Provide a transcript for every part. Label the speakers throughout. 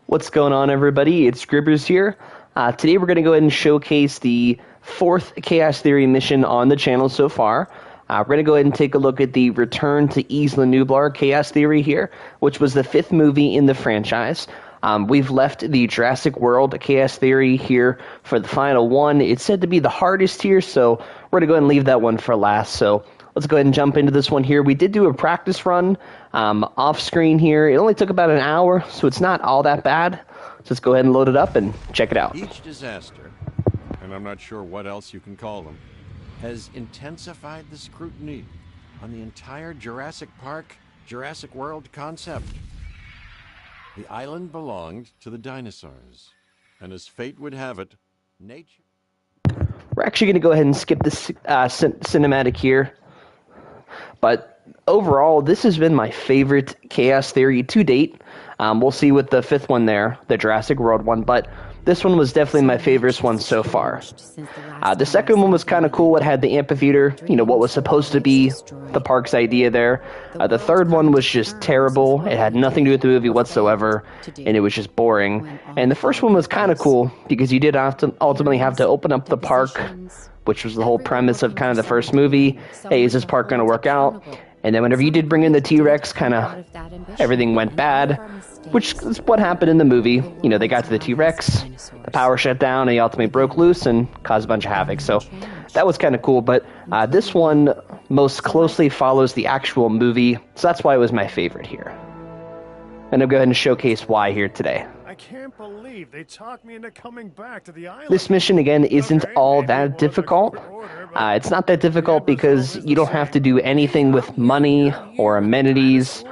Speaker 1: What's going on, everybody? It's Gribbers here. Today we're going to go ahead and showcase the fourth Chaos Theory mission on the channel so far. We're going to go ahead and take a look at the Return to Isla Nublar Chaos Theory here, which was the fifth movie in the franchise. We've left the Jurassic World Chaos Theory here for the final one. It's said to be the hardest here, so we're going to go ahead and leave that one for last. So let's go ahead and jump into this one here. We did do a practice run off screen here. It only took about an hour, so it's not all that bad. So let's go ahead and load it up and check it out.
Speaker 2: Each disaster, and I'm not sure what else you can call them, has intensified the scrutiny on the entire Jurassic Park, Jurassic World concept. The island belonged to the dinosaurs, and as fate would have it, nature...
Speaker 1: We're actually going to go ahead and skip this cinematic here. But overall, this has been my favorite Chaos Theory to date. We'll see with the fifth one there, the Jurassic World one, but this one was definitely my favorite one so far. The second one was kind of cool. It had the amphitheater, you know, what was supposed to be the park's idea there. The third one was just terrible. It had nothing to do with the movie whatsoever, and it was just boring. And the first one was kind of cool because you did ultimately have to open up the park, which was the whole premise of kind of the first movie. Hey, is this park going to work out? And then whenever you did bring in the T-Rex, kind of everything went bad, which is what happened in the movie. You know, they got to the T-Rex, the power shut down, and he ultimately broke loose and caused a bunch of havoc. So that was kind of cool, but this one most closely follows the actual movie, so that's why it was my favorite here. And I'll go ahead and showcase why here today.
Speaker 3: I can't believe they talked me into coming back to the island.
Speaker 1: This mission, again, isn't all that difficult. It's not that difficult because you don't have to do anything with money or amenities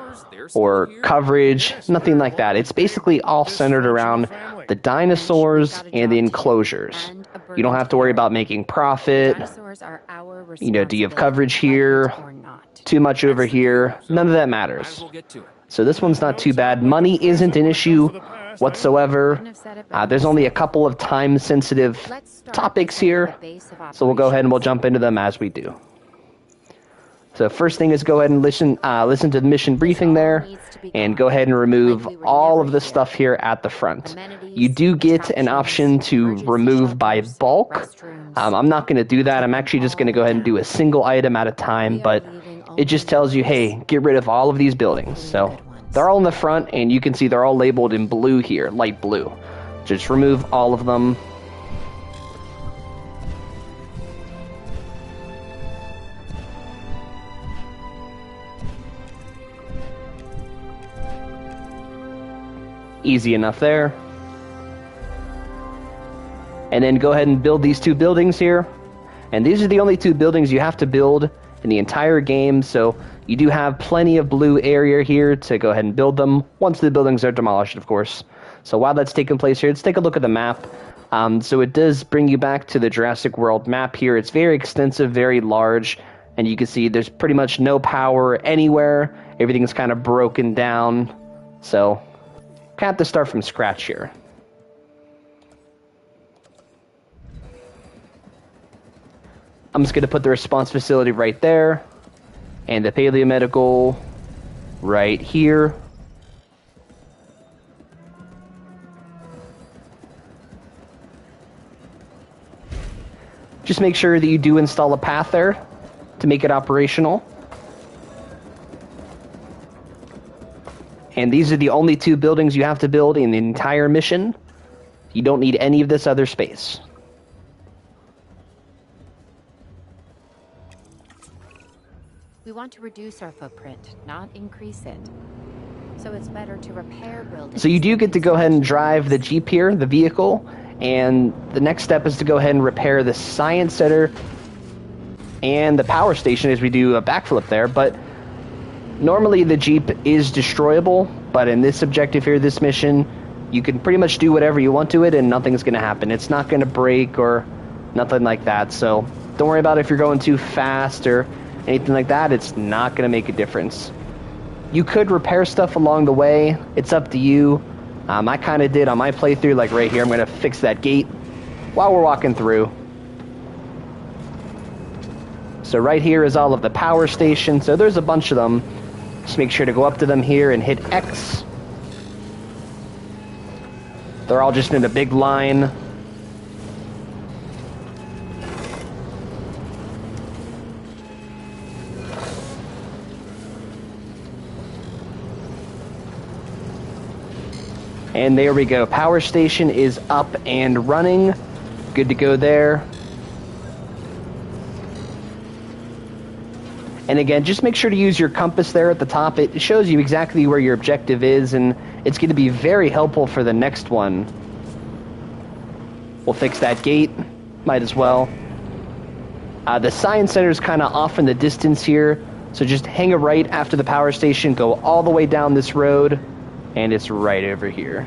Speaker 1: or coverage, nothing like that. It's basically all centered around the dinosaurs and the enclosures. You don't have to worry about making profit. You know, do you have coverage here? Too much over here? None of that matters. So this one's not too bad. Money isn't an issue whatsoever. There's only a couple of time-sensitive topics here, so we'll go ahead and we'll jump into them as we do. So first thing is go ahead and listen to the mission briefing there, and go ahead and remove all of the stuff here at the front. You do get an option to remove by bulk. I'm not going to do that. I'm actually just going to go ahead and do a single item at a time, but it just tells you, hey, get rid of all of these buildings. So they're all in the front, and you can see they're all labeled in blue here, light blue. Just remove all of them. Easy enough there. And then go ahead and build these two buildings here. And these are the only two buildings you have to build in the entire game, so you do have plenty of blue area here to go ahead and build them once the buildings are demolished, of course. So while that's taking place here, let's take a look at the map. So it does bring you back to the Jurassic World map here. It's very extensive, very large, and you can see there's pretty much no power anywhere. Everything's kind of broken down, so kind of have to start from scratch here. I'm just going to put the response facility right there, and the paleomedical right here. Just make sure that you do install a path there to make it operational. And these are the only two buildings you have to build in the entire mission. You don't need any of this other space.
Speaker 4: We want to reduce our footprint, not increase it. So it's better to repair buildings.
Speaker 1: So you do get to go ahead and drive the Jeep here, the vehicle, and the next step is to go ahead and repair the Science Center and the power station as we do a backflip there. But normally the Jeep is destroyable, but in this objective here, this mission, you can pretty much do whatever you want to it and nothing's going to happen. It's not going to break or nothing like that. So don't worry about if you're going too fast or anything like that. It's not going to make a difference. You could repair stuff along the way. It's up to you. I kind of did on my playthrough, like right here. I'm going to fix that gate while we're walking through. So right here is all of the power stations. So there's a bunch of them. Just make sure to go up to them here and hit X. They're all just in a big line. And there we go. Power station is up and running. Good to go there. And again, just make sure to use your compass there at the top. It shows you exactly where your objective is, and it's going to be very helpful for the next one. We'll fix that gate. Might as well. The Science Center is kind of off in the distance here, so just hang a right after the power station, go all the way down this road, and it's right over here.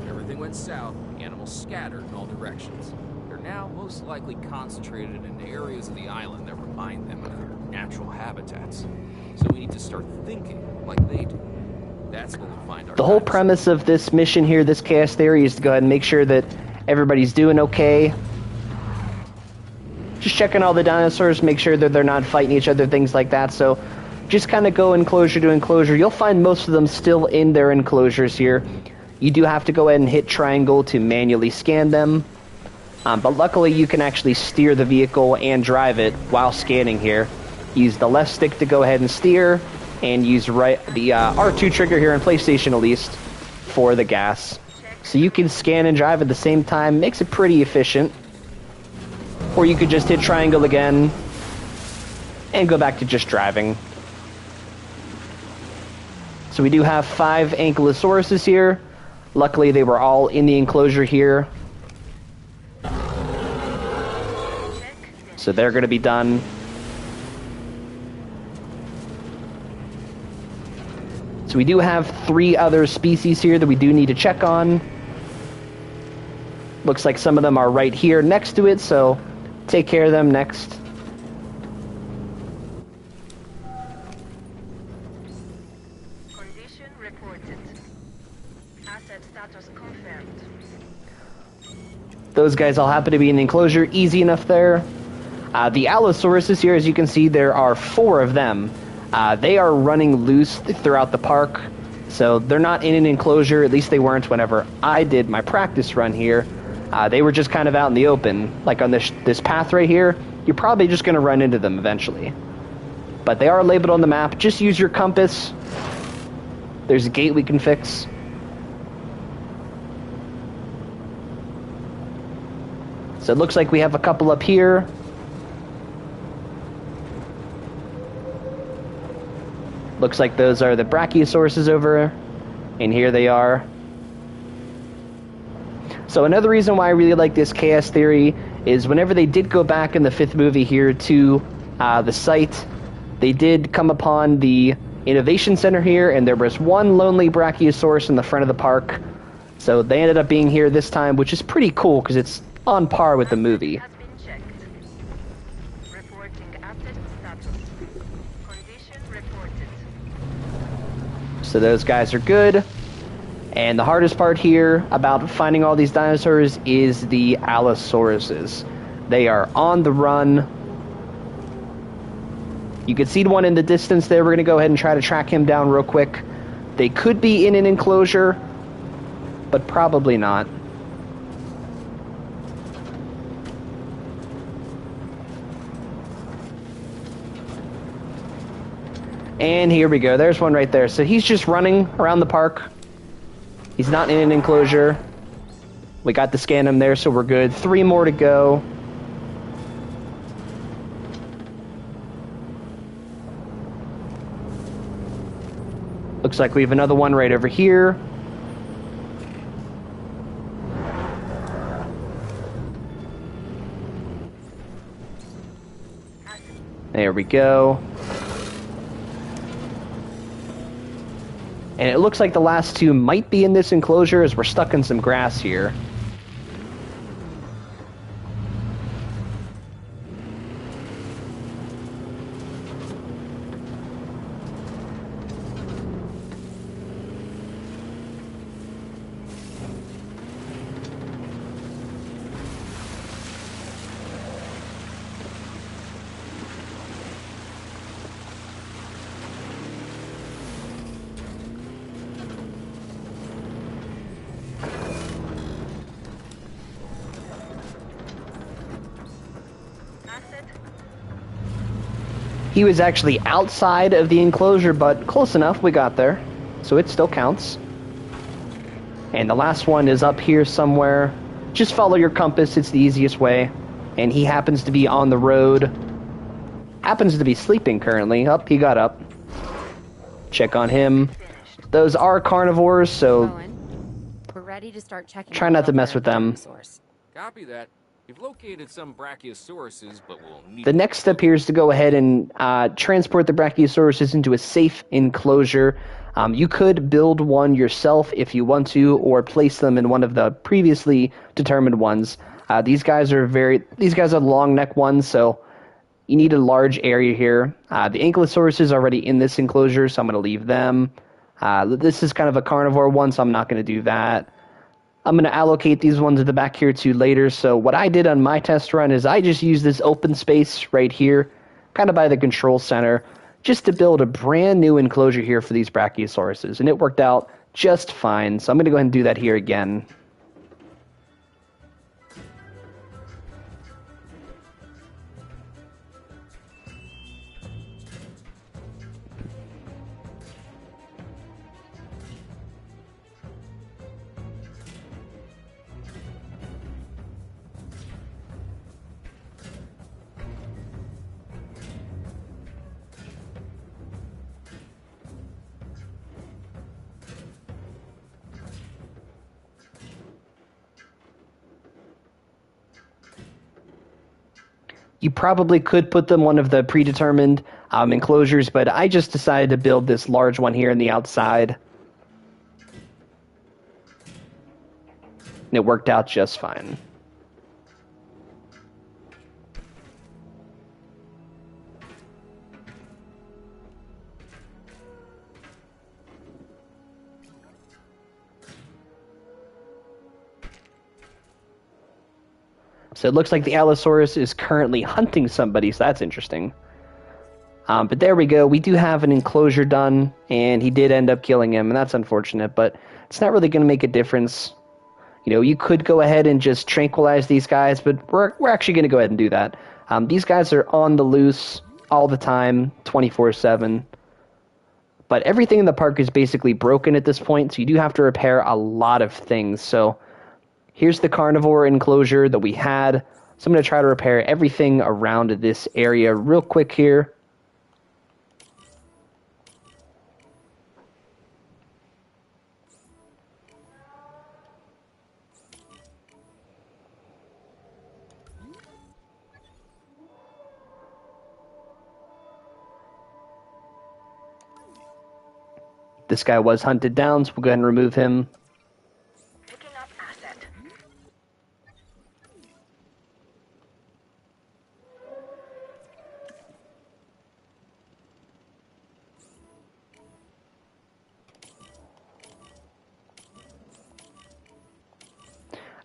Speaker 5: Everything went south, animals scattered in all directions. They're now most likely concentrated in areas of the island that remind them of their natural habitats. So we need to start thinking like they do. That's where we'll find our
Speaker 1: The whole
Speaker 5: guys.
Speaker 1: premise of this mission here, this chaos theory, is to go ahead and make sure that everybody's doing okay. Just checking all the dinosaurs, make sure that they're not fighting each other, things like that. So just kind of go enclosure to enclosure. You'll find most of them still in their enclosures here. You do have to go ahead and hit triangle to manually scan them. But luckily you can actually steer the vehicle and drive it while scanning here. Use the left stick to go ahead and steer, and use the R2 trigger here in PlayStation at least for the gas. So you can scan and drive at the same time, makes it pretty efficient. Or you could just hit triangle again and go back to just driving. So we do have 5 Ankylosauruses here. Luckily they were all in the enclosure here. So they're going to be done. So we do have 3 other species here that we do need to check on. Looks like some of them are right here next to it, so take care of them next.
Speaker 6: Condition reported. Asset status confirmed.
Speaker 1: Those guys all happen to be in the enclosure. Easy enough there. The Allosauruses here, as you can see, there are 4 of them. They are running loose throughout the park, so they're not in an enclosure. At least they weren't whenever I did my practice run here. They were just kind of out in the open. Like on this path right here, you're probably just going to run into them eventually. But they are labeled on the map. Just use your compass. There's a gate we can fix. So it looks like we have a couple up here. Looks like those are the Brachiosauruses over, and here they are. So another reason why I really like this chaos theory is whenever they did go back in the 5th movie here to the site, they did come upon the Innovation Center here, and there was one lonely Brachiosaurus in the front of the park. So they ended up being here this time, which is pretty cool because it's on par with the movie.
Speaker 6: Has been checked. Reporting asset status. Condition reported.
Speaker 1: So those guys are good. And the hardest part here about finding all these dinosaurs is the Allosauruses. They are on the run. You can see the one in the distance there. We're going to go ahead and try to track him down real quick. They could be in an enclosure, but probably not. And here we go. There's one right there. So he's just running around the park. He's not in an enclosure. We got to scan him there, so we're good. 3 more to go. Looks like we have another one right over here. There we go. And it looks like the last 2 might be in this enclosure as we're stuck in some grass here. He was actually outside of the enclosure, but close enough, we got there. So it still counts. And the last one is up here somewhere. Just follow your compass, it's the easiest way. And he happens to be on the road. Happens to be sleeping currently. Up, he got up. Check on him. Those are carnivores, so
Speaker 4: Owen, we're ready to start checking.
Speaker 1: try not to mess with them.
Speaker 4: Dinosaurs.
Speaker 5: Copy that. You've located some Brachiosauruses, but we'll need...
Speaker 1: The next step here is to go ahead and transport the Brachiosauruses into a safe enclosure. You could build one yourself if you want to, or place them in one of the previously determined ones. These guys are long neck ones, so you need a large area here. The Ankylosaurus is already in this enclosure, so I'm going to leave them. This is kind of a carnivore one, so I'm not going to do that. I'm going to allocate these ones at the back here too later. So what I did on my test run is I just used this open space right here, kind of by the control center, just to build a brand new enclosure here for these Brachiosauruses. And it worked out just fine. So I'm going to go ahead and do that here again. You probably could put them one of the predetermined enclosures, but I just decided to build this large one here in the outside. And it worked out just fine. So it looks like the Allosaurus is currently hunting somebody, so that's interesting. But there we go. We do have an enclosure done, and he did end up killing him, and that's unfortunate, but it's not really going to make a difference. You know, you could go ahead and just tranquilize these guys, but we're actually going to go ahead and do that. These guys are on the loose all the time, 24/7. But everything in the park is basically broken at this point, so you do have to repair a lot of things. So here's the carnivore enclosure that we had. So I'm going to try to repair everything around this area real quick here. This guy was hunted down, so we'll go ahead and remove him.
Speaker 6: Picking up asset.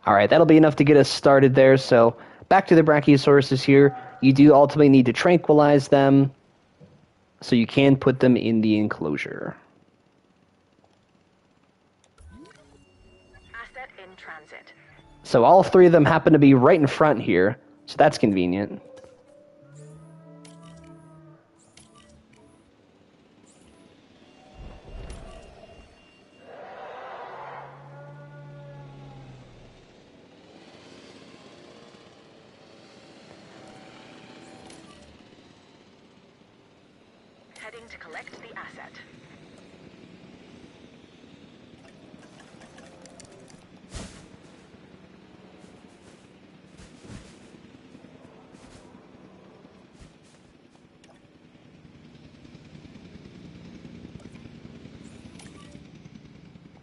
Speaker 1: Alright, that'll be enough to get us started there. So back to the Brachiosauruses here. You do ultimately need to tranquilize them, so you can put them in the enclosure.
Speaker 6: Asset in transit.
Speaker 1: So all three of them happen to be right in front here, so that's convenient.
Speaker 6: Heading to collect the asset.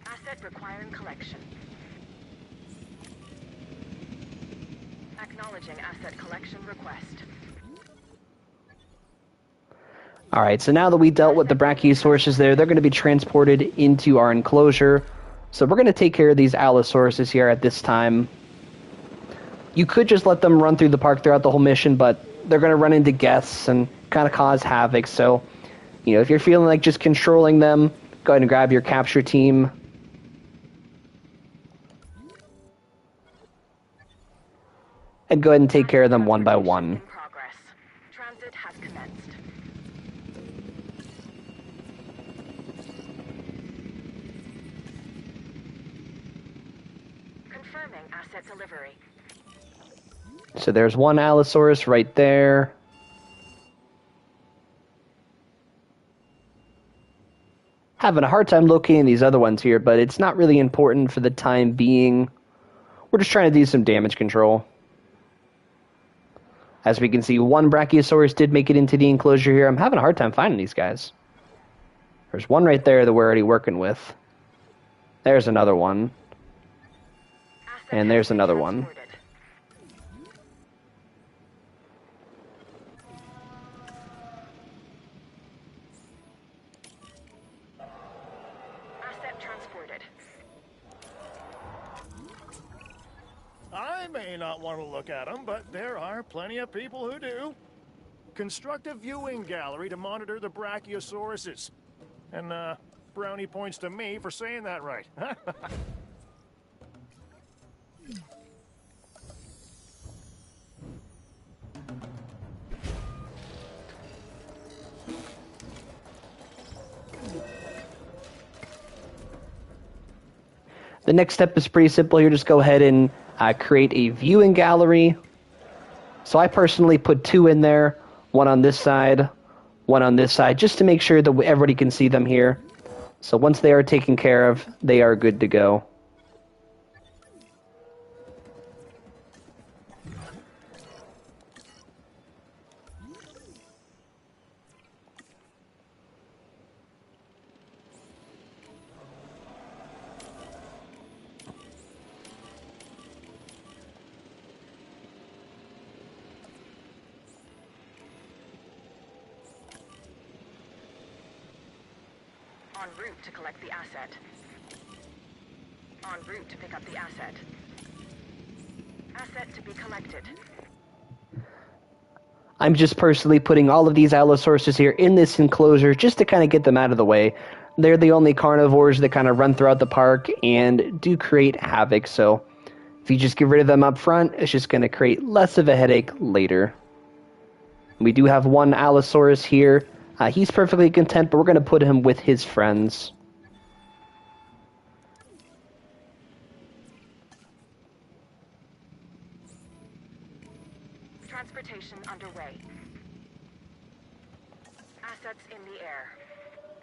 Speaker 6: Asset requiring collection. Acknowledging asset collection request.
Speaker 1: Alright, so now that we dealt with the Brachiosauruses there, they're going to be transported into our enclosure. So we're going to take care of these Allosauruses here at this time. You could just let them run through the park throughout the whole mission, but they're going to run into guests and kind of cause havoc. So, you know, if you're feeling like just controlling them, go ahead and grab your capture team. And go ahead and take care of them one by one.
Speaker 6: In progress. Transit has commenced. Confirming asset delivery.
Speaker 1: So there's one Allosaurus right there. Having a hard time locating these other ones here, but it's not really important for the time being. We're just trying to do some damage control. As we can see, one Brachiosaurus did make it into the enclosure here. I'm having a hard time finding these guys. There's one right there that we're already working with. There's another one. And there's another one.
Speaker 6: Asset transported.
Speaker 3: I may not want to look at them, but there are plenty of people who do. Construct a viewing gallery to monitor the Brachiosauruses. And, brownie points to me for saying that right.
Speaker 1: The next step is pretty simple here. Just go ahead and create a viewing gallery. So I personally put 2 in there, one on this side, one on this side, just to make sure that everybody can see them here. So once they are taken care of, they are good to go.
Speaker 6: En route to collect the asset. En route to pick up the asset. Asset to be collected.
Speaker 1: I'm just personally putting all of these Allosauruses here in this enclosure just to kind of get them out of the way. They're the only carnivores that kind of run throughout the park and do create havoc, so if you just get rid of them up front, it's just going to create less of a headache later. We do have one Allosaurus here. He's perfectly content, but we're going to put him with his friends.
Speaker 6: Transportation underway. Assets in the air.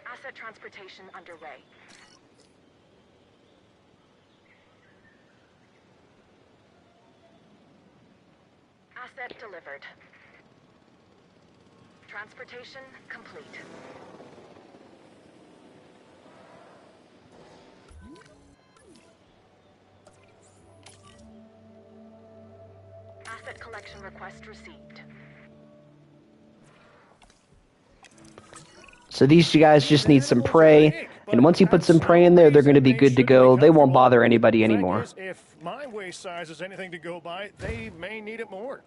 Speaker 6: Asset transportation underway. Asset delivered. Transportation complete. Asset collection request received.
Speaker 1: So these guys just need some prey, and once you put some prey in there, they're going to be good to go. They won't bother anybody anymore.
Speaker 3: If my waist size is anything to go by, they may need it more.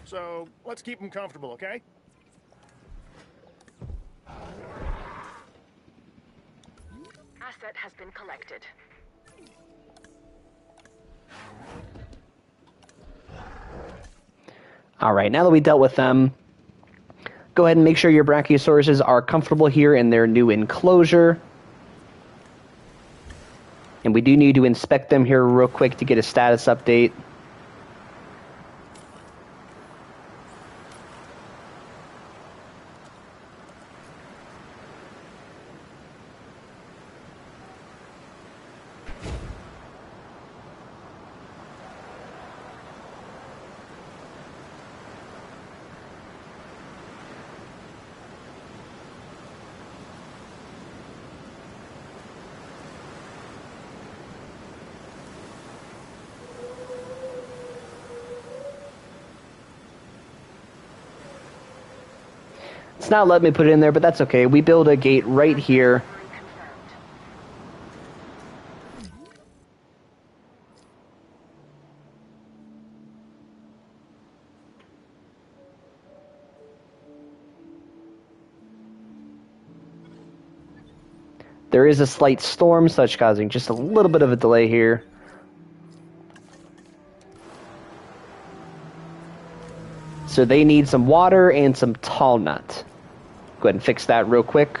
Speaker 3: So let's keep them comfortable, okay?
Speaker 6: Asset has been collected.
Speaker 1: Alright, now that we dealt with them, go ahead and make sure your Brachiosauruses are comfortable here in their new enclosure. And we do need to inspect them here real quick to get a status update. It's not letting me put it in there, but that's okay. We build a gate right here. There is a slight storm, such causing just a little bit of a delay here. So they need some water and some tall nut. Go ahead and fix that real quick.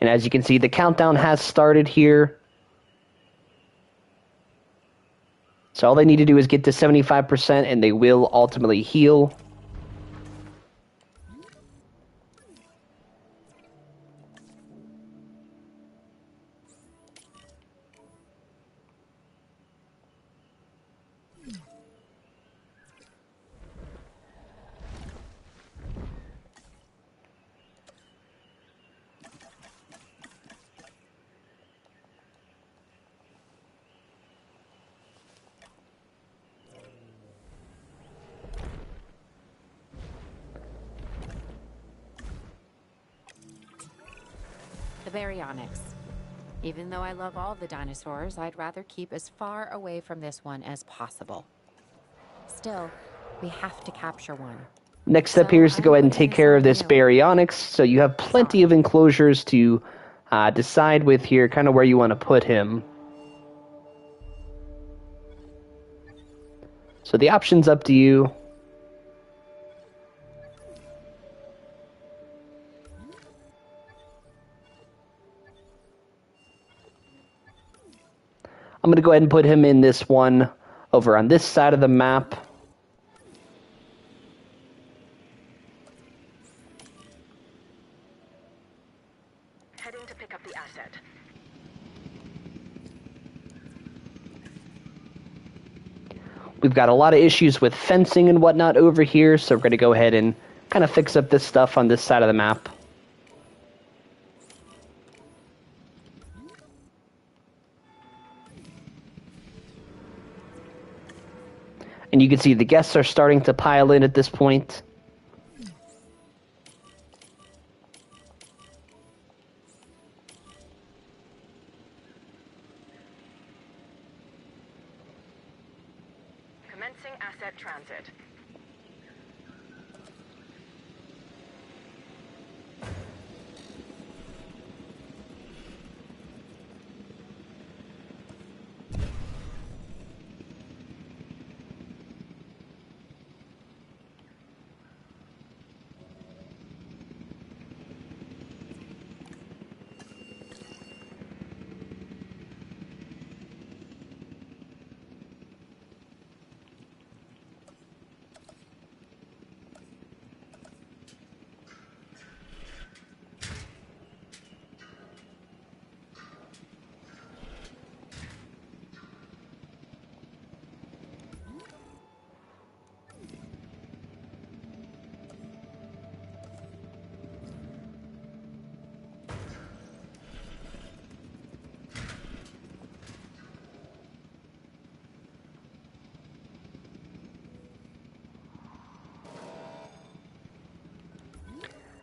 Speaker 1: And as you can see, the countdown has started here. So all they need to do is get to 75% and they will ultimately heal.
Speaker 4: The Baryonyx. Even though I love all the dinosaurs, I'd rather keep as far away from this one as possible. Still, we have to capture one.
Speaker 1: Next step here is to go ahead and take care of this Baryonyx. So you have plenty of enclosures to decide with here, kind of where you want to put him. So the option's up to you. I'm going to go ahead and put him in this one over on this side of the map.
Speaker 6: Heading to pick up the asset.
Speaker 1: We've got a lot of issues with fencing and whatnot over here, so we're going to go ahead and kind of fix up this stuff on this side of the map. And you can see the guests are starting to pile in at this point.
Speaker 6: Commencing asset transit.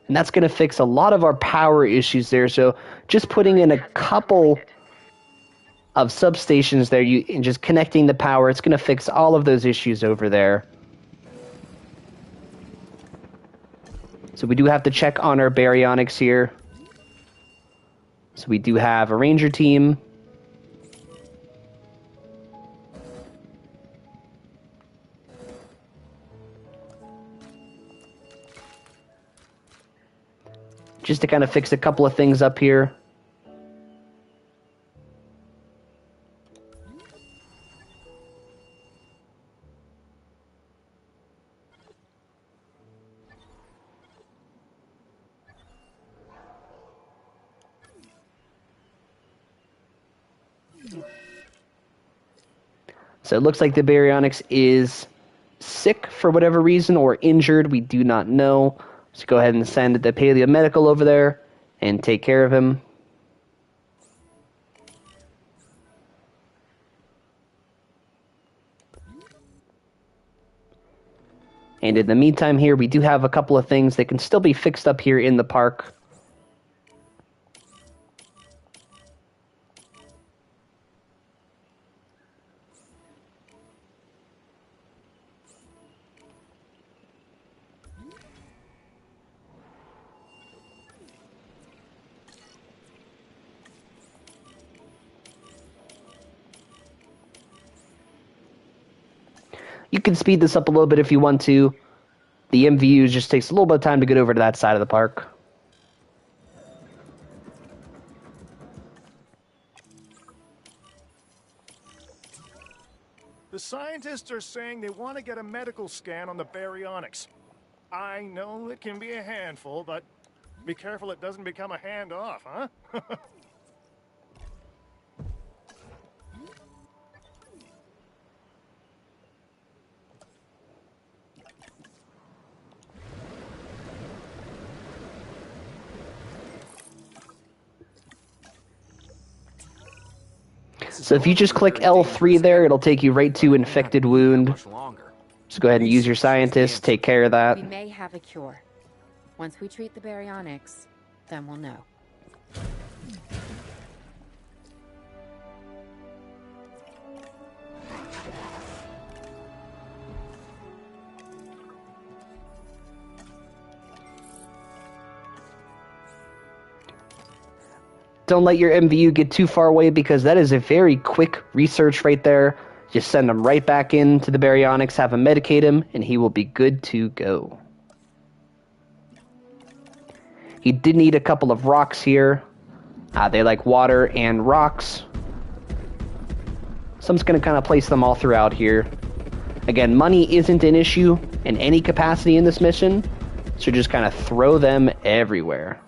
Speaker 1: And that's going to fix a lot of our power issues there. So just putting in a couple of substations there and just connecting the power, it's going to fix all of those issues over there. So we do have to check on our Baryonyx here. So we do have a ranger team. Just to kind of fix a couple of things up here. So it looks like the Baryonyx is sick for whatever reason or injured. We do not know. So go ahead and send the paleomedical over there and take care of him. And in the meantime here, we do have a couple of things that can still be fixed up here in the park. You can speed this up a little bit if you want to. The MVU just takes a little bit of time to get over to that side of the park.
Speaker 3: The scientists are saying they want to get a medical scan on the Baryonyx. I know it can be a handful, but be careful it doesn't become a handoff, huh?
Speaker 1: So if you just click L3 there, it'll take you right to infected wound. Just go ahead and use your scientists, take care of that.
Speaker 4: We may have a cure. Once we treat the Baryonyx, then we'll know.
Speaker 1: Don't let your MVU get too far away because that is a very quick research right there. Just send him right back into the Baryonyx, have him medicate him, and he will be good to go. He did need a couple of rocks here. They like water and rocks. So I'm just going to kind of place them all throughout here. Again, money isn't an issue in any capacity in this mission, so just kind of throw them everywhere.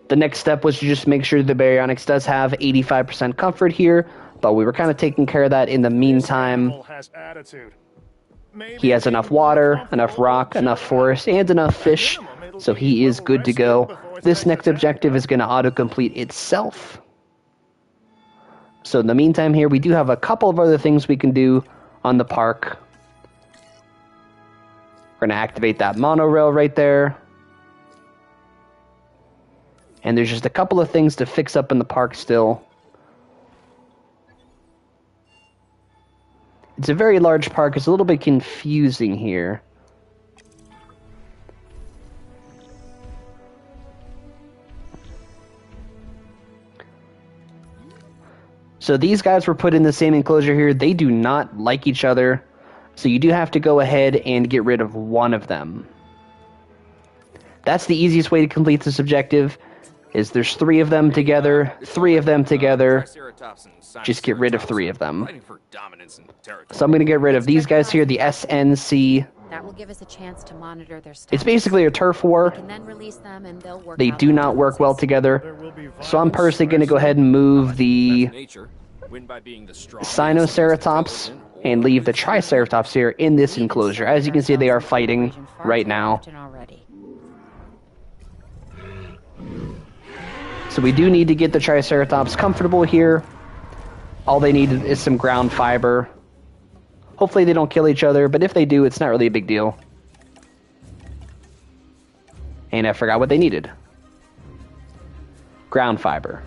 Speaker 1: The next step was to just make sure the Baryonyx does have 85% comfort here, but we were kind of taking care of that in the meantime. He has enough water, enough rock, enough forest, and enough fish, so he is good to go. This next objective is going to autocomplete itself. So in the meantime here, we do have a couple of other things we can do on the park. We're going to activate that monorail right there. And there's just a couple of things to fix up in the park still. It's a very large park. It's a little bit confusing here. So these guys were put in the same enclosure here. They do not like each other. So you do have to go ahead and get rid of one of them. That's the easiest way to complete this objective. Is there's 3 of them together, 3 of them together. Just get rid of 3 of them. So I'm going to get rid of these guys here, the SNC.
Speaker 4: That will give us a chance to monitor their status.
Speaker 1: It's basically a turf war.
Speaker 4: We can then release them and they'll work
Speaker 1: They
Speaker 4: out
Speaker 1: do
Speaker 4: their
Speaker 1: not work well
Speaker 4: differences.
Speaker 1: together. So I'm personally going to go ahead and move the Sinoceratops and leave the Triceratops here in this enclosure. As you can see, they are fighting right now. So we do need to get the Triceratops comfortable here. All they need is some ground fiber. Hopefully they don't kill each other, but if they do, it's not really a big deal. And I forgot what they needed. Ground fiber.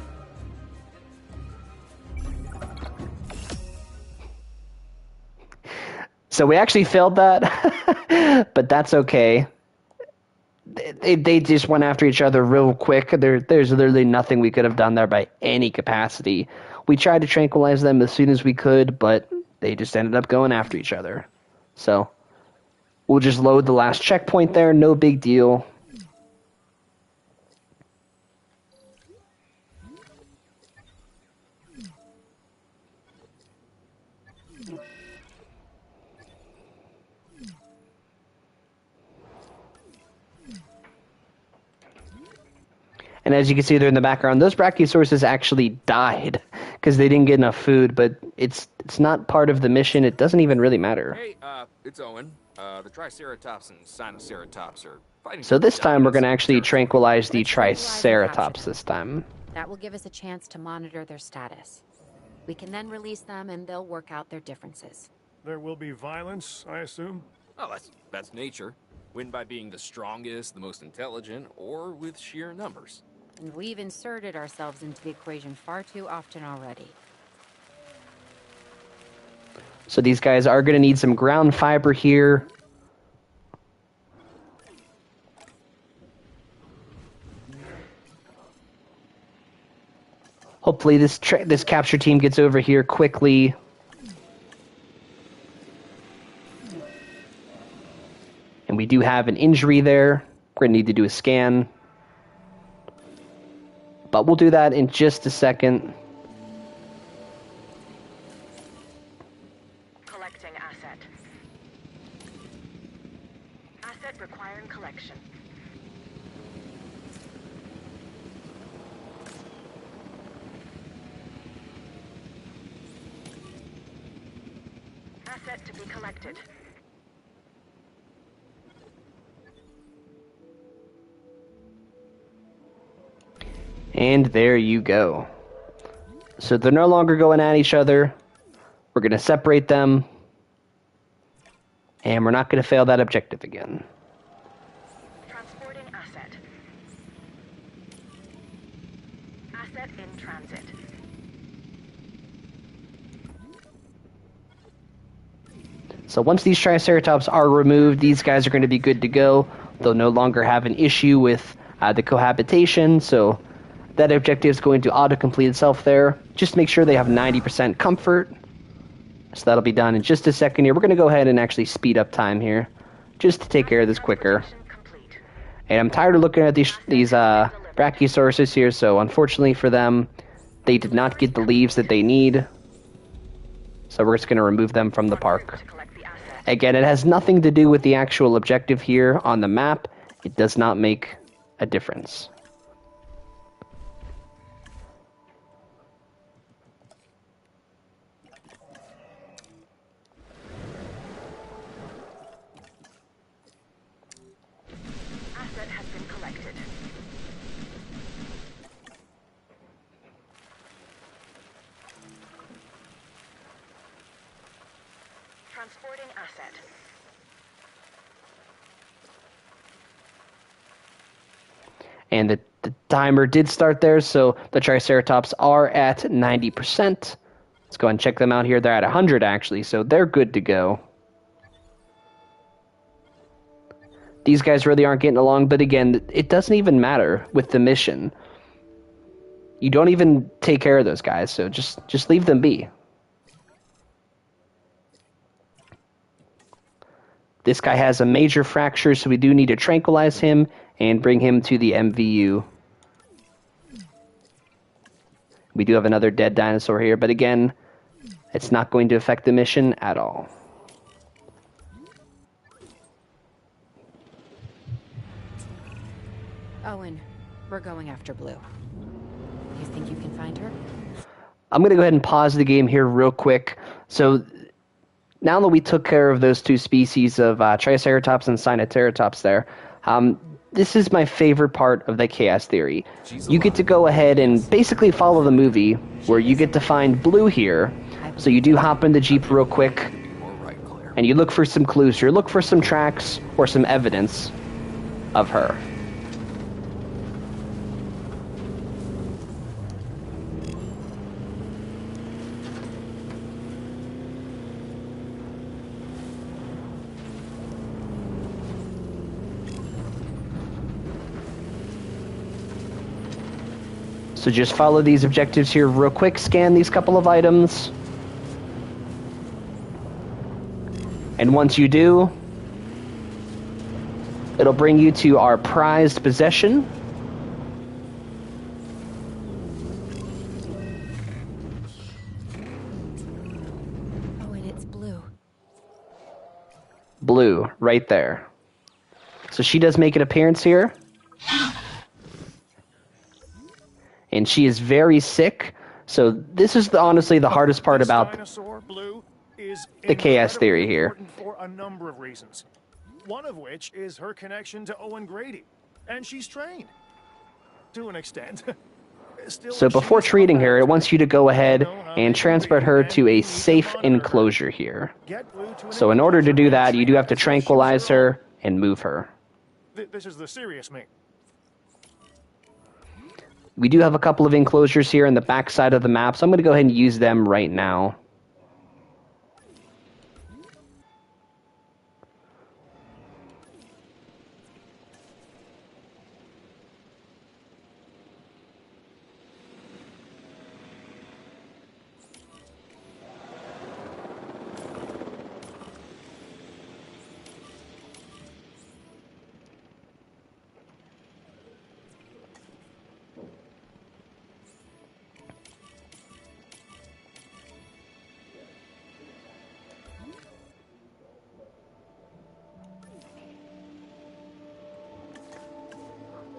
Speaker 1: So we actually failed that, but that's okay. They just went after each other real quick. There's literally nothing we could have done there by any capacity. We tried to tranquilize them as soon as we could, but they just ended up going after each other. So we'll just load the last checkpoint there. No big deal. And as you can see there in the background, those Brachiosaurus actually died because they didn't get enough food, but it's not part of the mission. It doesn't even really matter.
Speaker 5: Hey, it's Owen. The Triceratops and Sinoceratops are fighting.
Speaker 1: So this time we're going to actually tranquilize the Triceratops this time.
Speaker 4: That will give us a chance to monitor their status. We can then release them and they'll work out their differences.
Speaker 3: There will be violence, I assume?
Speaker 5: Oh, that's nature. Win by being the strongest, the most intelligent, or with sheer numbers.
Speaker 4: And we've inserted ourselves into the equation far too often already.
Speaker 1: So these guys are going to need some ground fiber here. Hopefully this capture team gets over here quickly. And we do have an injury there. We're going to need to do a scan. But we'll do that in just a second.
Speaker 6: correction. Asset to be collected.
Speaker 1: And there you go. So they're no longer going at each other. We're going to separate them. And we're not going to fail that objective again.
Speaker 6: Transporting asset. Asset in transit.
Speaker 1: So once these Triceratops are removed, these guys are going to be good to go. They'll no longer have an issue with the cohabitation, so that objective is going to auto-complete itself there. Just make sure they have 90% comfort. So that'll be done in just a second here. We're going to go ahead and actually speed up time here, just to take care of this quicker.
Speaker 6: Complete.
Speaker 1: And I'm tired of looking at these Brachiosaurus here, so unfortunately for them, they did not get the leaves that they need. So we're just going to remove them from the park.
Speaker 6: To collect the asset.
Speaker 1: Again, it has nothing to do with the actual objective here on the map. It does not make a difference.
Speaker 6: Asset has been collected. Transporting asset.
Speaker 1: And the timer did start there, so the Triceratops are at 90%. Let's go ahead and check them out here. They're at 100, actually, so they're good to go. These guys really aren't getting along, but again, it doesn't even matter with the mission. You don't even take care of those guys, so just leave them be. This guy has a major fracture, so we do need to tranquilize him and bring him to the MVU. We do have another dead dinosaur here, but again, it's not going to affect the mission at all.
Speaker 4: Owen, we're going after Blue. You think you can find her?
Speaker 1: I'm going to go ahead and pause the game here real quick. So now that we took care of those two species of Triceratops and Sinoceratops there, this is my favorite part of the chaos theory. You get to go ahead and basically follow the movie, where you get to find Blue here. So you do hop in the Jeep real quick, and you look for some clues. You look for some tracks or some evidence of her. So just follow these objectives here real quick, scan these couple of items. And once you do, it'll bring you to our prized possession.
Speaker 4: Oh, and it's Blue.
Speaker 1: Blue, right there. So she does make an appearance here. And she is very sick. So this is honestly the hardest part about
Speaker 3: Dinosaur, Blue, is
Speaker 1: the chaos theory
Speaker 3: incredibly
Speaker 1: here.
Speaker 3: important for a number of reasons. One of which is her connection to Owen Grady, and she's trained to an extent. Still,
Speaker 1: So before
Speaker 3: she's
Speaker 1: treating her, it
Speaker 3: compact.
Speaker 1: wants you to go ahead
Speaker 3: Know how
Speaker 1: and
Speaker 3: they
Speaker 1: transport
Speaker 3: breed,
Speaker 1: her
Speaker 3: and
Speaker 1: to
Speaker 3: we
Speaker 1: a
Speaker 3: need to
Speaker 1: safe
Speaker 3: monitor her.
Speaker 1: enclosure here.
Speaker 3: Get Blue to an
Speaker 1: So in order to
Speaker 3: enclosure
Speaker 1: do
Speaker 3: and
Speaker 1: that, you do have to
Speaker 3: train her
Speaker 1: tranquilize
Speaker 3: so she's
Speaker 1: her and move her.
Speaker 3: This is the serious me.
Speaker 1: We do have a couple of enclosures here in the back side of the map, so I'm going to go ahead and use them right now.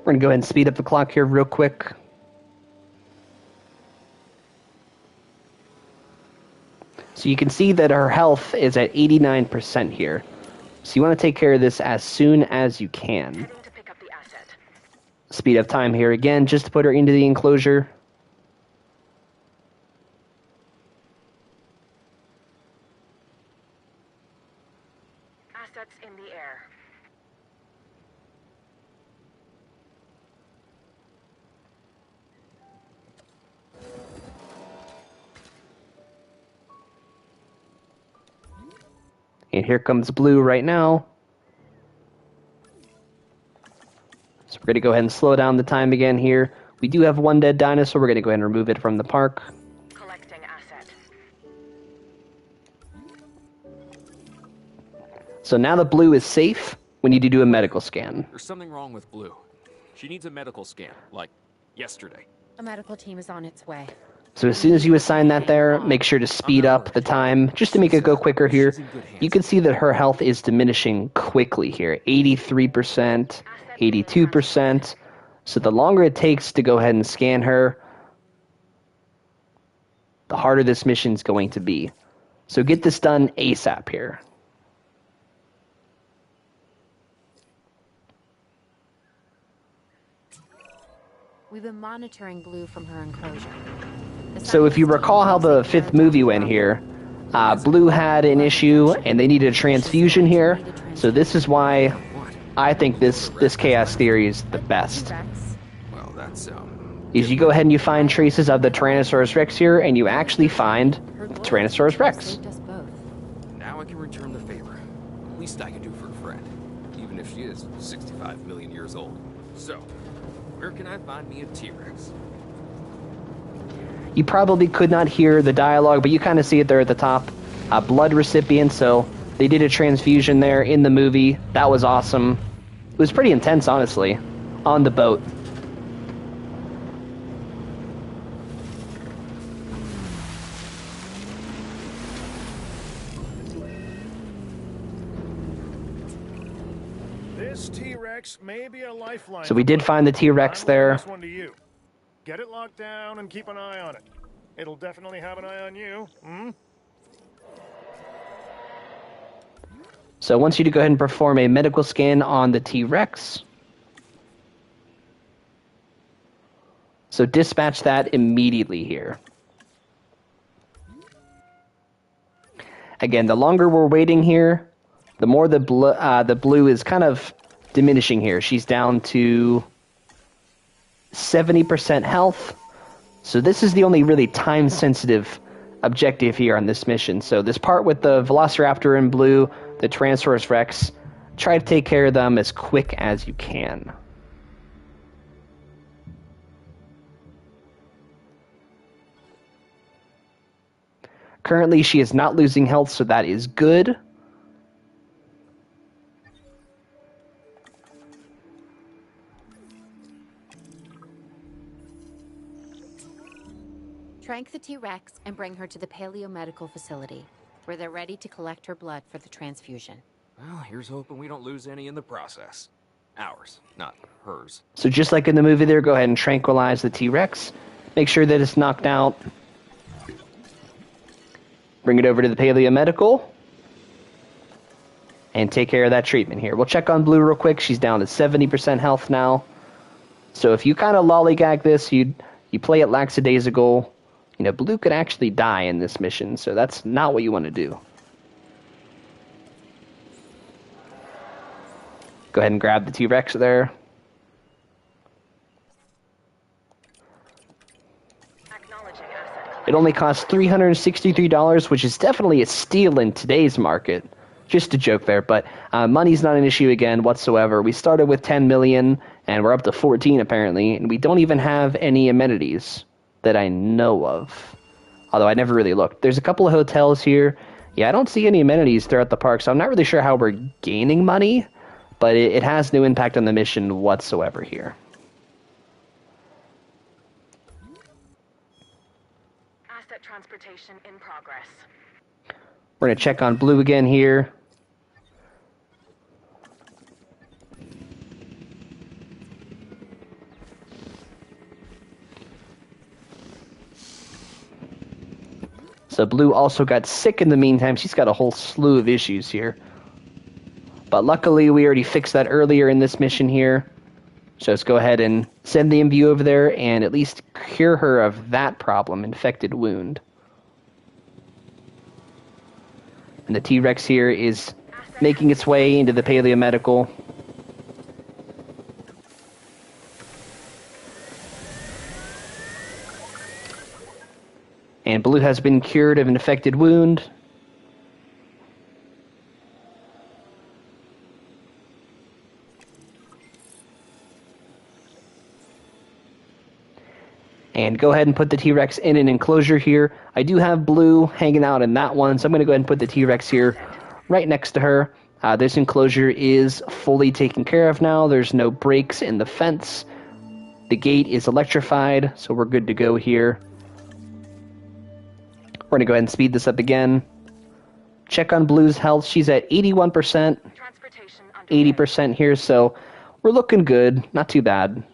Speaker 1: We're going to go ahead and speed up the clock here real quick. So you can see that her health is at 89% here. So you want to take care of this as soon as you can.
Speaker 6: Heading to pick up the asset.
Speaker 1: Speed up time here again, just to put her into the enclosure.
Speaker 6: Assets in the air.
Speaker 1: And here comes Blue right now. So we're going to go ahead and slow down the time again here. We do have one dead dinosaur. We're going to go ahead and remove it from the park.
Speaker 6: Collecting asset.
Speaker 1: So now that Blue is safe, we need to do a medical scan.
Speaker 5: There's something wrong with Blue. She needs a medical scan, like yesterday.
Speaker 4: A medical team is on its way.
Speaker 1: So as soon as you assign that there, make sure to speed up the time, just to make it go quicker here. You can see that her health is diminishing quickly here. 83%, 82%. So the longer it takes to go ahead and scan her, the harder this mission's going to be. So get this done ASAP here.
Speaker 4: We've been monitoring Blue from her enclosure.
Speaker 1: So if you recall how the fifth movie went here, Blue had an issue and they needed a transfusion here. So this is why I think this chaos theory is the best.
Speaker 5: Well, that's,
Speaker 1: Is you go ahead and you find traces of the Tyrannosaurus Rex here, and you actually find the Tyrannosaurus Rex.
Speaker 4: Saved us both.
Speaker 5: now I can return the favor. Least I can do for a friend, even if she is 65 million years old. So, where can I find me a T-Rex?
Speaker 1: You probably could not hear the dialogue, but you kind of see it there at the top. A blood recipient, so they did a transfusion there in the movie. That was awesome. It was pretty intense, honestly, on the boat.
Speaker 3: This T-Rex may be a lifeline.
Speaker 1: So we did find the T-Rex there.
Speaker 3: This one to you. Get it locked down and keep an eye on it. It'll definitely have an eye on you.
Speaker 1: So I want you to go ahead and perform a medical scan on the T-Rex. So dispatch that immediately here. Again, the longer we're waiting here, the more the blue is kind of diminishing here. She's down to 70% health. So this is the only really time-sensitive objective here on this mission. So this part with the Velociraptor in blue, the Tyrannosaurus Rex, try to take care of them as quick as you can. Currently, she is not losing health, so that is good.
Speaker 4: Trank the T-Rex and bring her to the paleomedical facility, where they're ready to collect her blood for the transfusion.
Speaker 5: Well, here's hoping we don't lose any in the process. Ours, not hers.
Speaker 1: So just like in the movie there, go ahead and tranquilize the T-Rex. Make sure that it's knocked out. Bring it over to the paleomedical. And take care of that treatment here. We'll check on Blue real quick. She's down to 70% health now. So if you kind of lollygag this, you play it lackadaisical, you know, Blue could actually die in this mission. So that's not what you want to do. Go ahead and grab the T-Rex there. It only costs $363, which is definitely a steal in today's market. Just a joke there, but money's not an issue again whatsoever. We started with 10 million, and we're up to 14 apparently, and we don't even have any amenities that I know of. Although I never really looked. There's a couple of hotels here. Yeah, I don't see any amenities throughout the park, so I'm not really sure how we're gaining money, but it has no impact on the mission whatsoever here.
Speaker 6: Asset transportation in progress.
Speaker 1: We're going to check on Blue again here. So Blue also got sick in the meantime. She's got a whole slew of issues here. But luckily, we already fixed that earlier in this mission here. So let's go ahead and send the MVU over there and at least cure her of that problem, infected wound. And the T-Rex here is making its way into the paleomedical. And Blue has been cured of an infected wound. And go ahead and put the T-Rex in an enclosure here. I do have Blue hanging out in that one, so I'm going to go ahead and put the T-Rex here right next to her. This enclosure is fully taken care of now. There's no breaks in the fence. The gate is electrified, so we're good to go here. We're going to go ahead and speed this up again. Check on Blue's health. She's at 81%, 80% here, so we're looking good. Not too bad.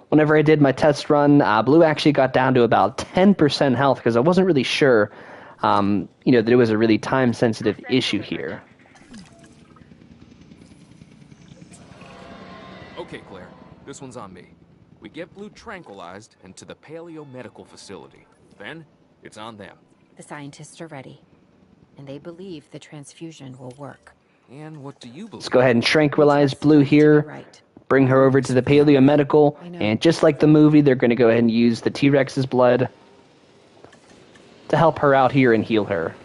Speaker 1: Whenever I did my test run, Blue actually got down to about 10% health because I wasn't really sure, that it was a really time-sensitive issue here.
Speaker 5: Okay, Claire, this one's on me. We get Blue tranquilized and to the paleo-medical facility. Then, it's on them.
Speaker 4: The scientists are ready, and they believe the transfusion will work.
Speaker 5: And what do you believe?
Speaker 1: Let's go ahead and tranquilize Blue here.
Speaker 4: Right.
Speaker 1: Bring her over to the paleomedical, and just like the movie, they're going to go ahead and use the T-Rex's blood to help her out here and heal her.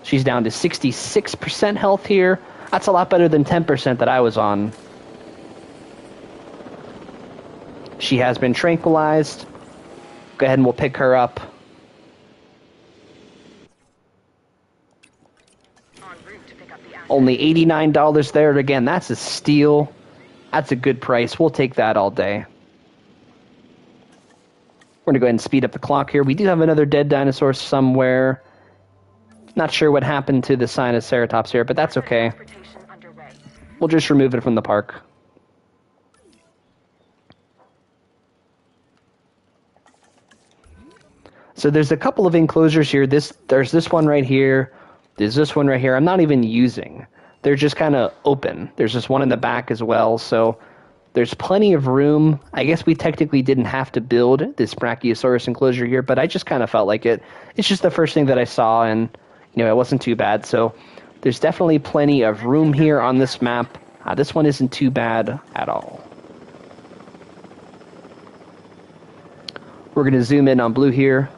Speaker 1: She's down to 66% health here. That's a lot better than 10% that I was on. She has been tranquilized. Go ahead and we'll pick her up. Only $89 there. Again, that's a steal. That's a good price. We'll take that all day. We're going to go ahead and speed up the clock here. We do have another dead dinosaur somewhere. Not sure what happened to the Sinoceratops here, but that's okay. We'll just remove it from the park. So there's a couple of enclosures here. There's this one right here. There's this one right here. I'm not even using. They're just kind of open. There's just one in the back as well, so there's plenty of room. I guess we technically didn't have to build this Brachiosaurus enclosure here, but I just kind of felt like it. It's just the first thing that I saw, and it wasn't too bad. So there's definitely plenty of room here on this map. This one isn't too bad at all. We're going to zoom in on Blue here.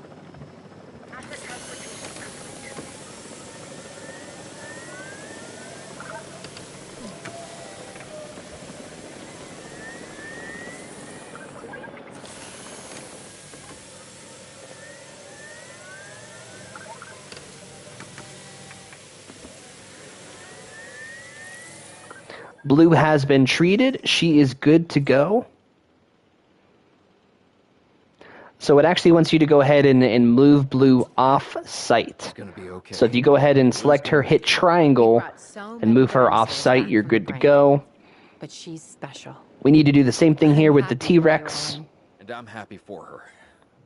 Speaker 1: Blue has been treated. She is good to go. So it actually wants you to go ahead and move Blue off site.
Speaker 5: It's gonna be okay.
Speaker 1: So if you go ahead and select her, hit triangle, and move her off site, you're good to go.
Speaker 4: But she's special.
Speaker 1: We need to do the same thing here with the T-Rex.
Speaker 5: And I'm happy for her.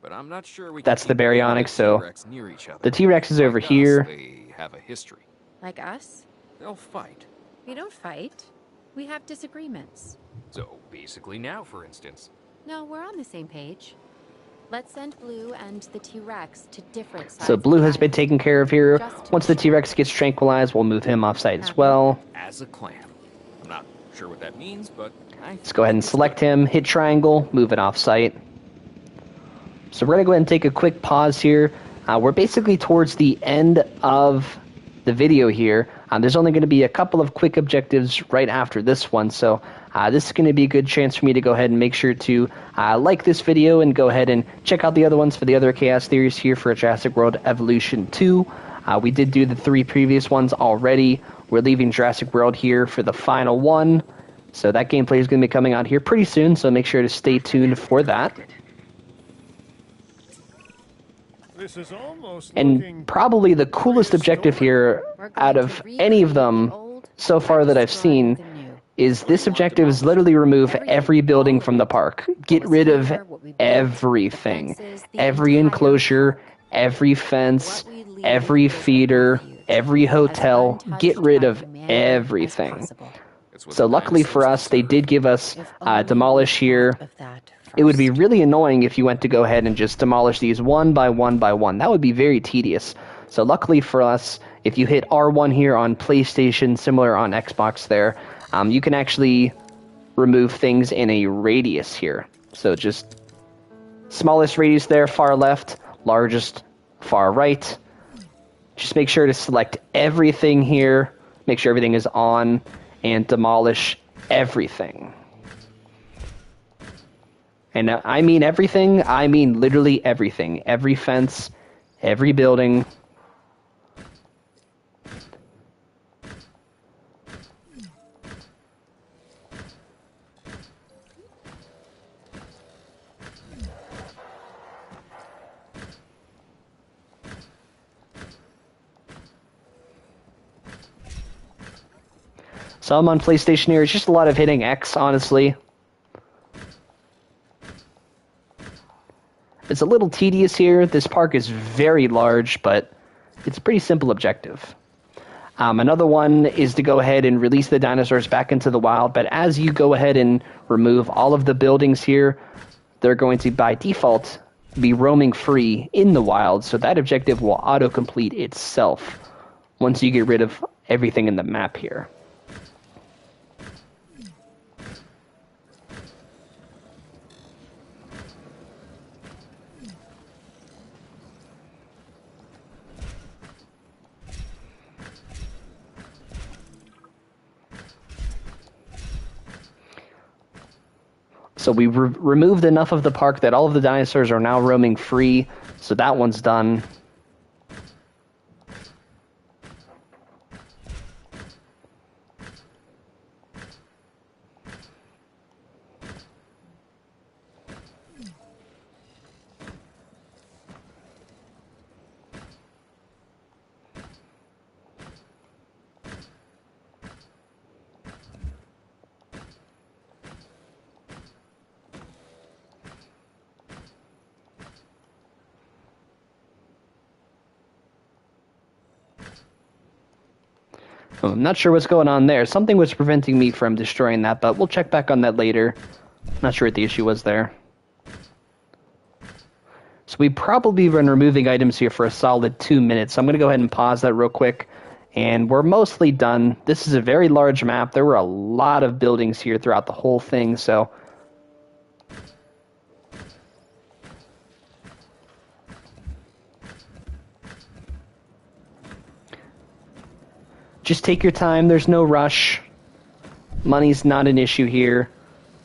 Speaker 5: But I'm not sure we can
Speaker 1: That's the
Speaker 5: keep
Speaker 1: Baryonyx, so
Speaker 5: T-Rex near each other.
Speaker 1: the T-Rex is over
Speaker 5: Like us,
Speaker 1: here.
Speaker 5: They have a history.
Speaker 4: Like us?
Speaker 5: They'll fight.
Speaker 4: We don't fight. We have disagreements.
Speaker 5: So basically now, for instance.
Speaker 4: No, we're on the same page. Let's send Blue and the T-Rex to different sides.
Speaker 1: So Blue has
Speaker 4: of the
Speaker 1: been taken care of here.
Speaker 4: Just
Speaker 1: Once the T-Rex gets tranquilized, we'll move him off site as well.
Speaker 5: As a clan. I'm not sure what that means, but
Speaker 1: Let's go ahead and select him, hit triangle, move it off site. So we're going to go ahead and take a quick pause here. We're basically towards the end of the video here. There's only going to be a couple of quick objectives right after this one, so this is going to be a good chance for me to go ahead and make sure to like this video and go ahead and check out the other ones for the other Chaos Theories here for Jurassic World Evolution 2. We did do the 3 previous ones already. We're leaving Jurassic World here for the final one, so that gameplay is going to be coming out here pretty soon, so make sure to stay tuned for that.
Speaker 3: This is almost
Speaker 1: And probably the coolest objective here out of any of them so far that I've seen is this objective is literally remove every building from the park. Get rid of everything. Every enclosure, every fence, every feeder, every hotel. Get rid of everything. So luckily for us, they did give us Demolish here. It would be really annoying if you went to go ahead and just demolish these one by one by one. That would be very tedious. So luckily for us, if you hit R1 here on PlayStation, similar on Xbox there, you can actually remove things in a radius here. So just smallest radius there, far left, largest, far right. Just make sure to select everything here, make sure everything is on, and demolish everything. And I mean everything, I mean literally everything. Every fence, every building. Some on PlayStation here, it's just a lot of hitting X, honestly. It's a little tedious here. This park is very large, but it's a pretty simple objective. Another one is to go ahead and release the dinosaurs back into the wild, but as you go ahead and remove all of the buildings here, they're going to, by default, be roaming free in the wild, so that objective will auto-complete itself once you get rid of everything in the map here. So we removed enough of the park that all of the dinosaurs are now roaming free, so that one's done. I'm not sure what's going on there. Something was preventing me from destroying that, but we'll check back on that later. Not sure what the issue was there. So we've probably been removing items here for a solid 2 minutes. So I'm going to go ahead and pause that real quick. And we're mostly done. This is a very large map. There were a lot of buildings here throughout the whole thing, so... just take your time, there's no rush. Money's not an issue here.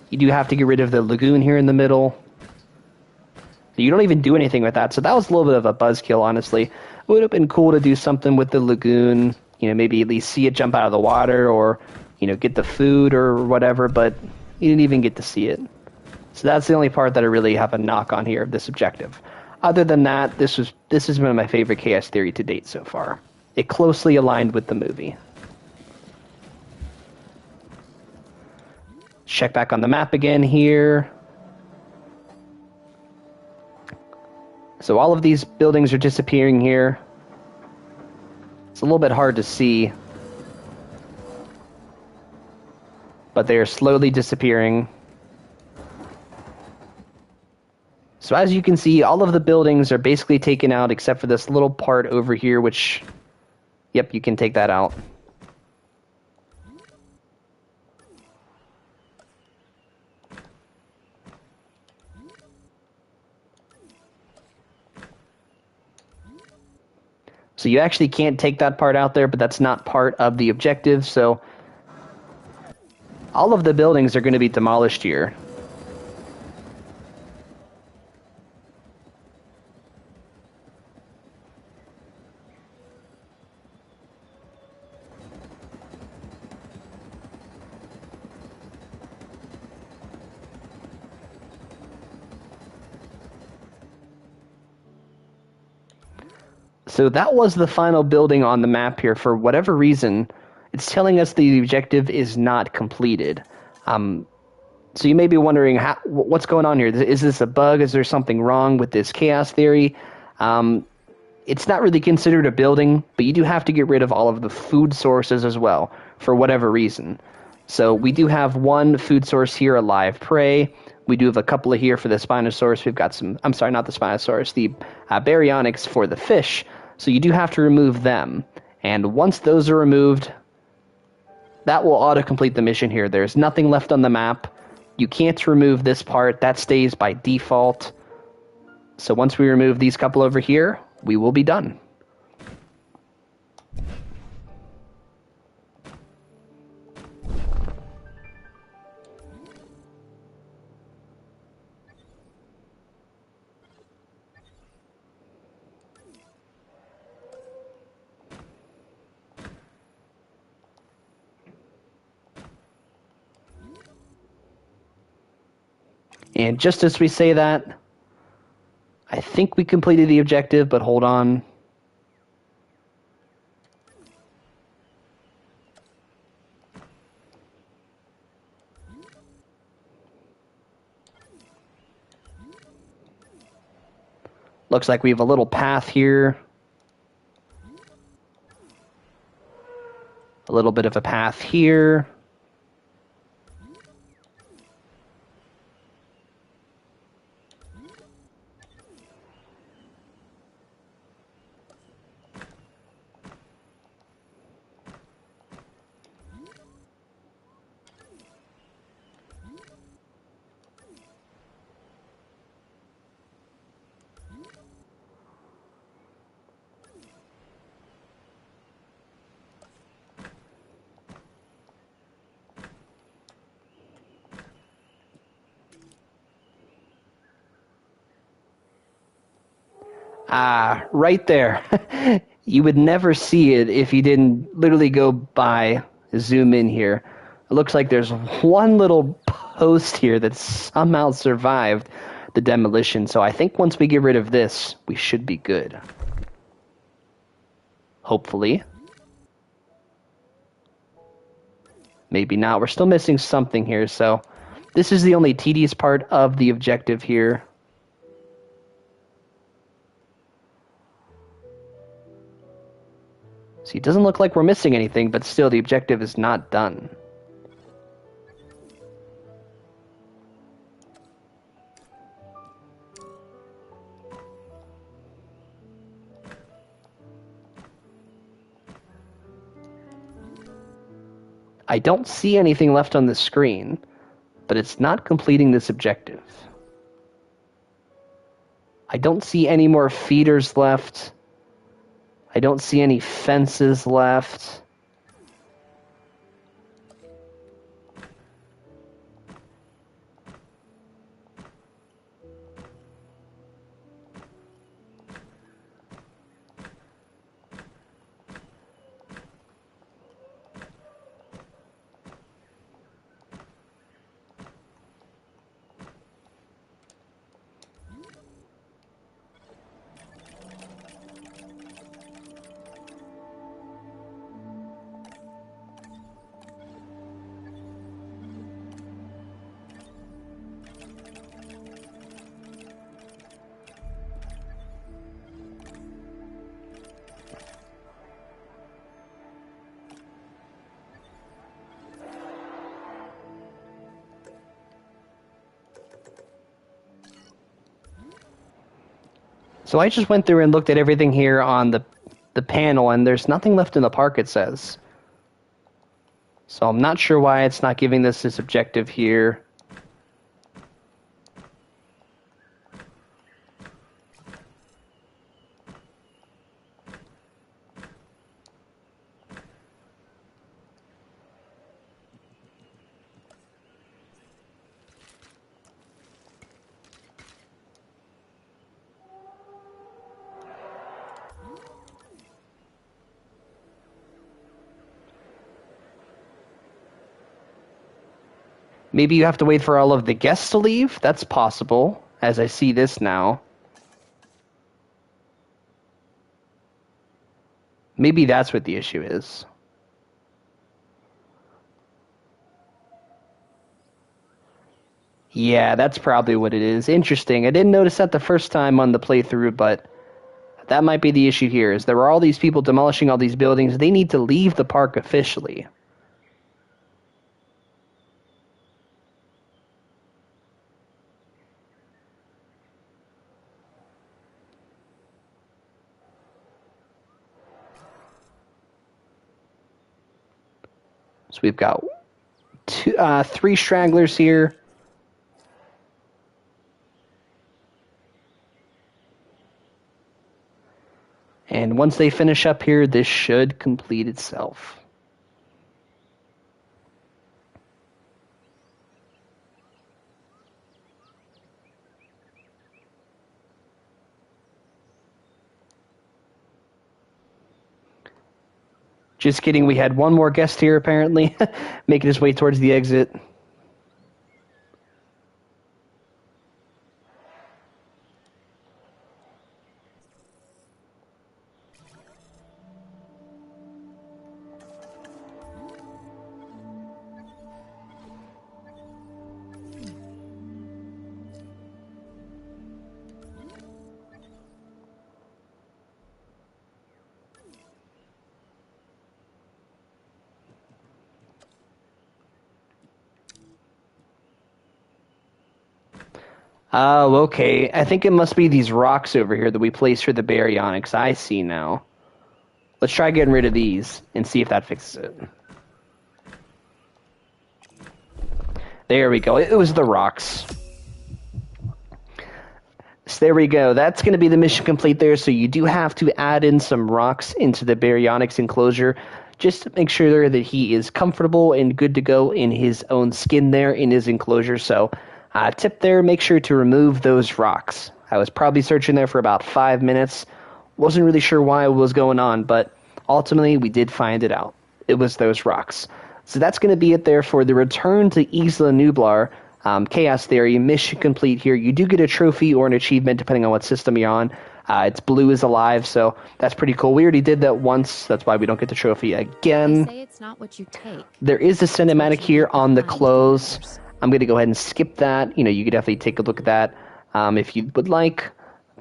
Speaker 1: You do have to get rid of the lagoon here in the middle. You don't even do anything with that, so that was a little bit of a buzzkill, honestly. It would have been cool to do something with the lagoon, you know, maybe at least see it jump out of the water, or, you know, get the food or whatever, but you didn't even get to see it. So that's the only part that I really have a knock on here of this objective. Other than that, this has been my favorite Chaos Theory to date so far. It closely aligned with the movie. Check back on the map again here. So all of these buildings are disappearing here. It's a little bit hard to see, but they are slowly disappearing. So as you can see, all of the buildings are basically taken out except for this little part over here, which... yep, you can take that out. So you actually can't take that part out there, but that's not part of the objective, so all of the buildings are going to be demolished here. So that was the final building on the map here. For whatever reason, it's telling us the objective is not completed. So you may be wondering, what's going on here? Is this a bug? Is there something wrong with this chaos theory? It's not really considered a building, but you do have to get rid of all of the food sources as well, for whatever reason. So we do have one food source here, a live prey. We do have a couple of here for the Spinosaurus. We've got some, I'm sorry, not the Spinosaurus, the Baryonyx for the fish. So you do have to remove them. And once those are removed, that will auto-complete the mission here. There's nothing left on the map. You can't remove this part. That stays by default. So once we remove these couple over here, we will be done. And just as we say that, I think we completed the objective, but hold on. Looks like we have a little path here. A little bit of a path here. Ah, right there. You would never see it if you didn't literally go by, zoom in here. It looks like there's one little post here that somehow survived the demolition. So I think once we get rid of this, we should be good. Hopefully. Maybe not. We're still missing something here. So this is the only tedious part of the objective here. See, it doesn't look like we're missing anything, but still the objective is not done. I don't see anything left on the screen, but it's not completing this objective. I don't see any more feeders left. I don't see any fences left. So I just went through and looked at everything here on the panel, and there's nothing left in the park, it says. So I'm not sure why it's not giving this objective here. Maybe you have to wait for all of the guests to leave? That's possible, as I see this now. Maybe that's what the issue is. Yeah, that's probably what it is. Interesting. I didn't notice that the first time on the playthrough, but that might be the issue here, is there are all these people demolishing all these buildings. They need to leave the park officially. So we've got three stragglers here. And once they finish up here, this should complete itself. Just kidding, we had one more guest here apparently, making his way towards the exit. Oh, okay. I think it must be these rocks over here that we placed for the Baryonyx. I see now. Let's try getting rid of these and see if that fixes it. There we go. It was the rocks. So there we go. That's going to be the mission complete there. So you do have to add in some rocks into the Baryonyx enclosure just to make sure that he is comfortable and good to go in his own skin there in his enclosure. So tip there, make sure to remove those rocks. I was probably searching there for about 5 minutes. Wasn't really sure why it was going on, but ultimately we did find it out. It was those rocks. So that's going to be it there for the return to Isla Nublar. Chaos Theory, mission complete here. You do get a trophy or an achievement depending on what system you're on. It's blue is alive, so that's pretty cool. We already did that once, that's why we don't get the trophy again.
Speaker 4: They say it's not what you take.
Speaker 1: There is a cinematic here on the close. I'm going to go ahead and skip that. You know, you could definitely take a look at that if you would like.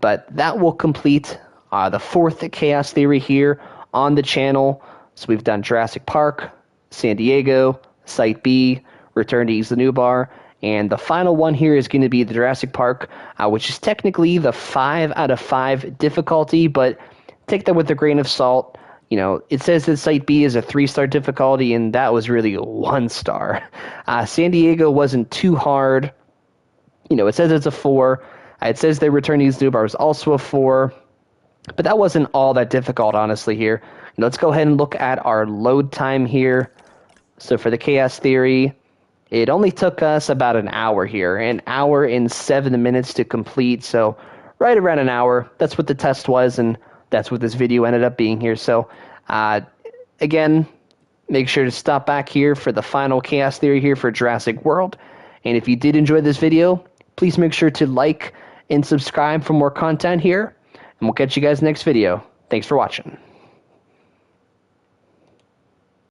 Speaker 1: But that will complete the fourth Chaos Theory here on the channel. So we've done Jurassic Park, San Diego, Site B, Return to Isla Nublar, and the final one here is going to be the Jurassic Park, which is technically the 5 out of 5 difficulty, but take that with a grain of salt. You know, it says that Site B is a 3-star difficulty, and that was really a 1-star. San Diego wasn't too hard. You know, it says it's a 4. It says they Return to Isla Nublar was also a 4. But that wasn't all that difficult, honestly, here. Let's go ahead and look at our load time here. So for the Chaos Theory, it only took us about an hour here. An hour and 7 minutes to complete. So right around an hour. That's what the test was, and that's what this video ended up being here. So, again, make sure to stop back here for the final Chaos Theory here for Jurassic World. And if you did enjoy this video, please make sure to like and subscribe for more content here. And we'll catch you guys next video. Thanks for watching.